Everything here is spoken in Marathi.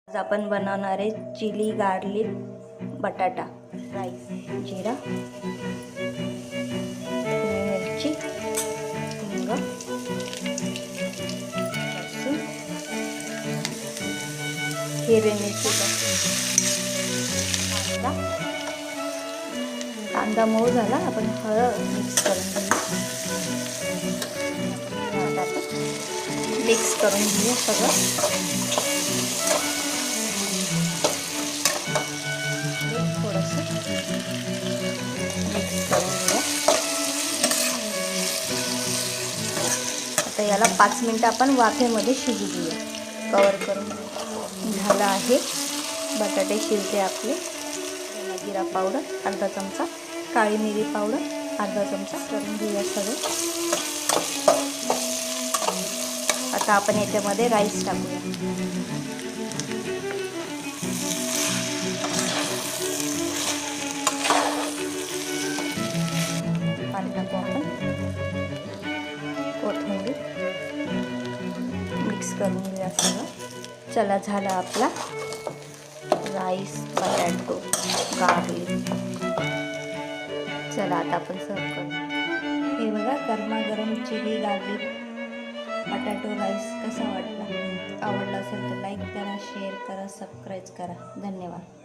आज आपण बनवणार आहे चिली गार्लिक बटाटा राईस. जिरा, मिरची, हिंग, लसूण, हिरवी मिरची, कांदा मऊ झाला. आपण हळद मिक्स करून घेऊया. मिक्स करून घेऊया सगळं. थोडंसं मिक्स करून घेऊया. आता याला 5 मिनिटं आपण वाफेमध्ये शिजू देऊया. कवर करून झालं आहे. बटाटे शिजले आपले. जिरा पावडर अर्धा चमचा, काळी मिरी पावडर अर्धा चमचा करून घेऊया सगळं. आता आपण याच्यामध्ये राईस टाकूया. पाणी टाकू आपण. कोथिंबीर मिक्स करून घेऊया सगळं. चला, झाला आपला राईस बटाटो गार्लिक. चला आता आपण सर्व करू. हे बघा, गरमागरम चिली गार्लिक बटाटो राईस कसा वाटला? आवडला असेल तर लाईक करा, शेअर करा, सबस्क्राईब करा. धन्यवाद.